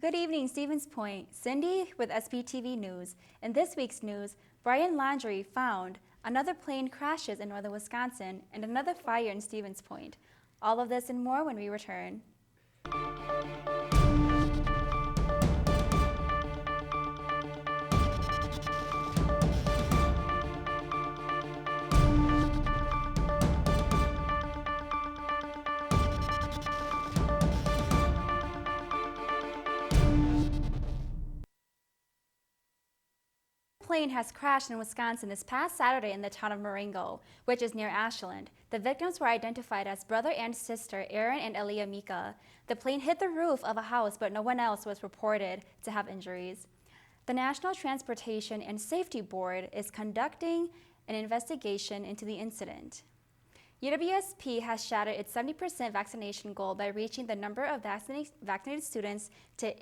Good evening, Stevens Point. Cindy with SPTV News. In this week's news, Brian Laundrie found, another plane crashes in northern Wisconsin, and another fire in Stevens Point. All of this and more when we return. Plane has crashed in Wisconsin this past Saturday in the town of Marengo, which is near Ashland. The victims were identified as brother and sister Aaron and Elia Mika. The plane hit the roof of a house, but no one else was reported to have injuries. The National Transportation and Safety Board is conducting an investigation into the incident. UWSP has shattered its 70% vaccination goal by reaching the number of vaccinated students to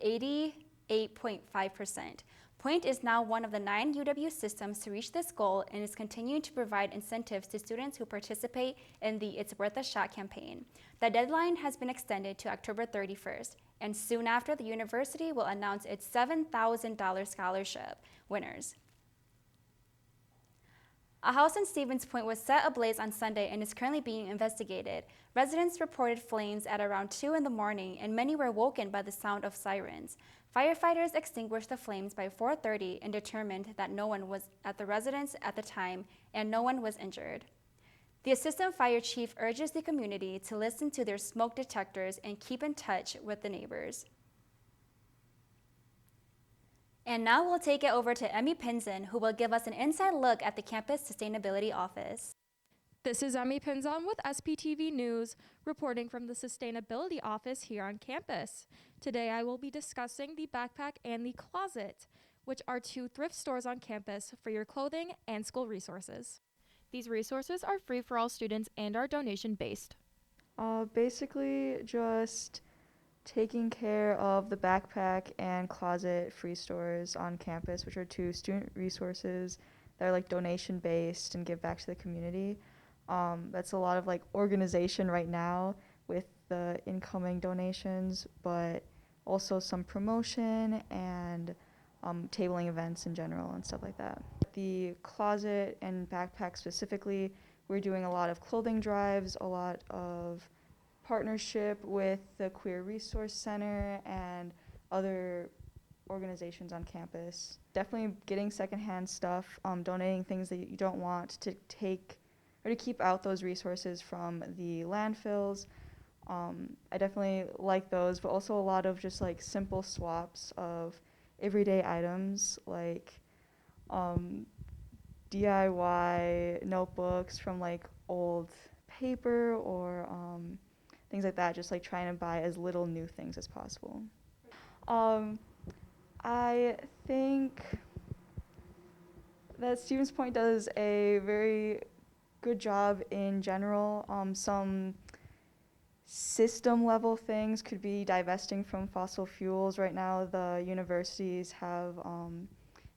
88.5%. Point is now one of the 9 UW systems to reach this goal and is continuing to provide incentives to students who participate in the It's Worth a Shot campaign. The deadline has been extended to October 31st, and soon after, the university will announce its $7,000 scholarship winners. A house in Stevens Point was set ablaze on Sunday and is currently being investigated. Residents reported flames at around 2 in the morning, and many were woken by the sound of sirens. Firefighters extinguished the flames by 4:30 and determined that no one was at the residence at the time and no one was injured. The assistant fire chief urges the community to listen to their smoke detectors and keep in touch with the neighbors. And now we'll take it over to Emmy Pinzon, who will give us an inside look at the campus sustainability office. This is Emmy Pinzon with SPTV News, reporting from the Sustainability Office here on campus. Today I will be discussing the Backpack and the Closet, which are 2 thrift stores on campus for your clothing and school resources. These resources are free for all students and are donation-based. Basically just taking care of the Backpack and Closet free stores on campus, which are 2 student resources that are like donation based and give back to the community. That's a lot of like organization right now with the incoming donations, but also some promotion and tabling events in general and stuff like that. The Closet and Backpack specifically, we're doing a lot of clothing drives, a lot of partnership with the Queer Resource Center and other organizations on campus. Definitely getting secondhand stuff, donating things that you don't want to take or to keep out those resources from the landfills. I definitely like those, but also a lot of just like simple swaps of everyday items like DIY notebooks from like old paper or things like that, just like trying to buy as little new things as possible. I think that Stevens Point does a very good job in general. Some system level things could be divesting from fossil fuels. Right now the universities have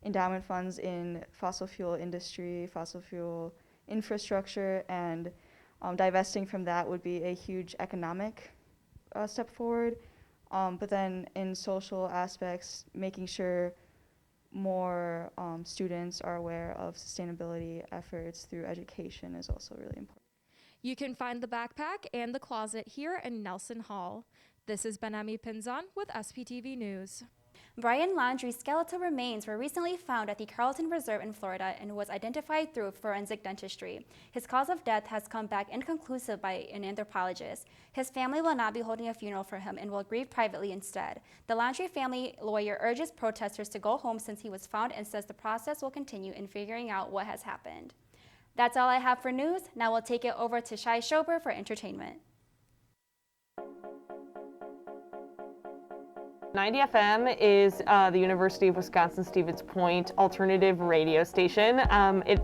endowment funds in fossil fuel industry, fossil fuel infrastructure, and divesting from that would be a huge economic step forward. But then in social aspects, making sure more students are aware of sustainability efforts through education is also really important. You can find the Backpack and the Closet here in Nelson Hall. This has been Emmy Pinzon with SPTV News. Brian Laundrie's skeletal remains were recently found at the Carlton Reserve in Florida and was identified through forensic dentistry. His cause of death has come back inconclusive by an anthropologist. His family will not be holding a funeral for him and will grieve privately instead. The Laundrie family lawyer urges protesters to go home since he was found and says the process will continue in figuring out what has happened. That's all I have for news. Now we'll take it over to Shai Schober for entertainment. 90 FM is the University of Wisconsin-Stevens Point alternative radio station. It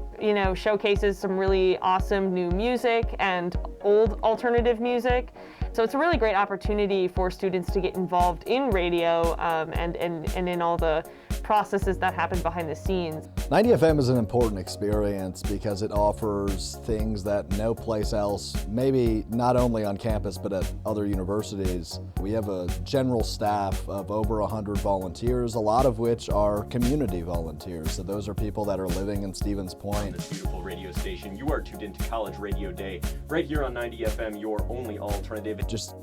showcases some really awesome new music and old alternative music. So it's a really great opportunity for students to get involved in radio and in all the processes that happen behind the scenes. 90 FM is an important experience because it offers things that no place else, maybe not only on campus but at other universities. We have a general staff of over 100 volunteers, a lot of which are community volunteers. So those are people that are living in Stevens Point. On this beautiful radio station, you are tuned into College Radio Day, right here on 90 FM, your only alternative. It just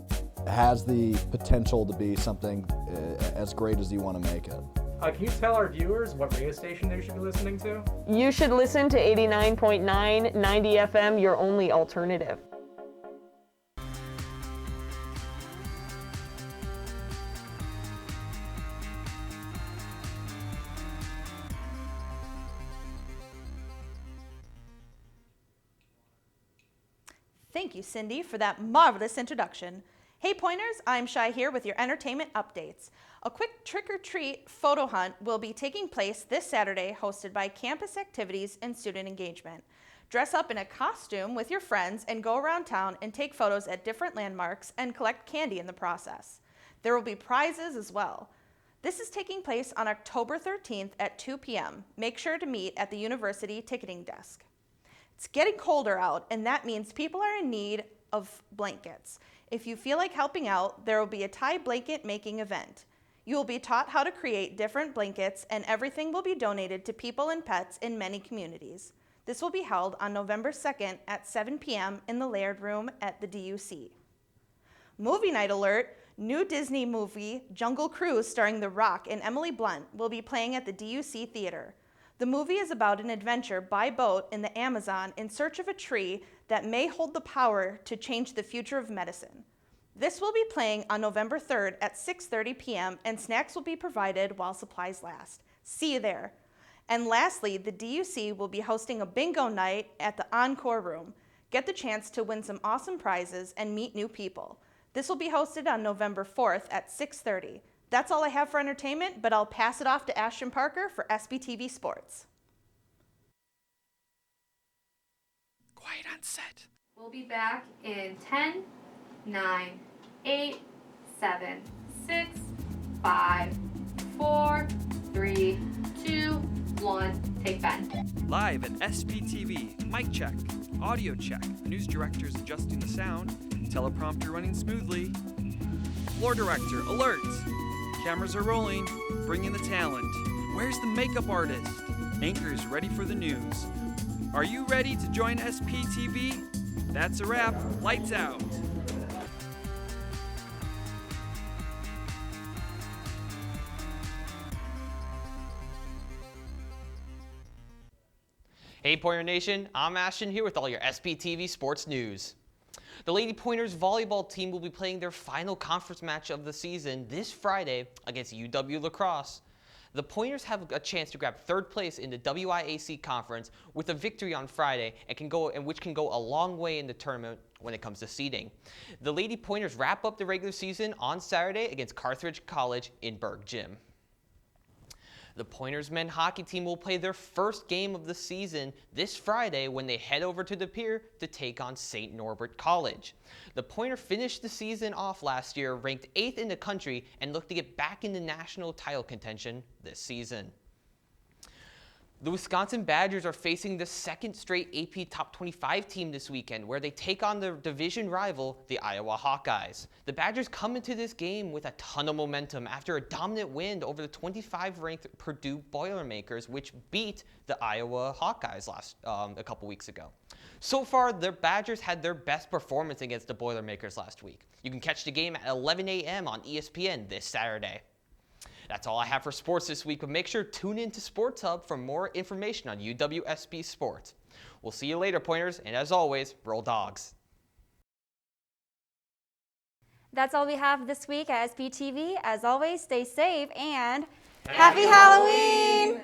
has the potential to be something as great as you want to make it. Can you tell our viewers what radio station they should be listening to? You should listen to 89.9, 90 FM, your only alternative. Thank you, Cindy, for that marvelous introduction. Hey Pointers, I'm Shai here with your entertainment updates. A quick trick-or-treat photo hunt will be taking place this Saturday, hosted by Campus Activities and Student Engagement. Dress up in a costume with your friends and go around town and take photos at different landmarks and collect candy in the process. There will be prizes as well. This is taking place on October 13th at 2 p.m. Make sure to meet at the university ticketing desk. It's getting colder out, and that means people are in need of blankets. If you feel like helping out, there will be a Thai blanket making event. You will be taught how to create different blankets, and everything will be donated to people and pets in many communities. This will be held on November 2nd at 7 p.m. in the Laird Room at the DUC. Movie night alert! New Disney movie, Jungle Cruise, starring The Rock and Emily Blunt, will be playing at the DUC Theater. The movie is about an adventure by boat in the Amazon in search of a tree that may hold the power to change the future of medicine. This will be playing on November 3rd at 6:30 p.m. and snacks will be provided while supplies last. See you there. And lastly, the DUC will be hosting a bingo night at the Encore Room. Get the chance to win some awesome prizes and meet new people. This will be hosted on November 4th at 6:30. That's all I have for entertainment, but I'll pass it off to Ashton Parker for SPTV Sports. Quiet on set. We'll be back in 10, 9, 8, 7, 6, 5, 4, 3, 2, 1. Take Ben. Live at SPTV. Mic check. Audio check. News director's adjusting the sound. Teleprompter running smoothly. Floor director, alert. Cameras are rolling. Bring in the talent. Where's the makeup artist? Anchors ready for the news. Are you ready to join SPTV? That's a wrap. Lights out. Hey Pointer Nation, I'm Ashton here with all your SPTV sports news. The Lady Pointers volleyball team will be playing their final conference match of the season this Friday against UW La Crosse. The Pointers have a chance to grab third place in the WIAC conference with a victory on Friday which can go a long way in the tournament when it comes to seeding. The Lady Pointers wrap up the regular season on Saturday against Carthage College in Berg Gym. The Pointers men's hockey team will play their first game of the season this Friday when they head over to the pier to take on St. Norbert College. The Pointers finished the season off last year ranked 8th in the country and look to get back into national title contention this season. The Wisconsin Badgers are facing the second straight AP Top 25 team this weekend, where they take on their division rival, the Iowa Hawkeyes. The Badgers come into this game with a ton of momentum after a dominant win over the 25-ranked Purdue Boilermakers, which beat the Iowa Hawkeyes a couple weeks ago. So far, the Badgers had their best performance against the Boilermakers last week. You can catch the game at 11 a.m. on ESPN this Saturday. That's all I have for sports this week, but make sure to tune in to Sports Hub for more information on UWSP sports. We'll see you later, Pointers, and as always, roll dogs. That's all we have this week at SPTV. As always, stay safe and Happy Halloween!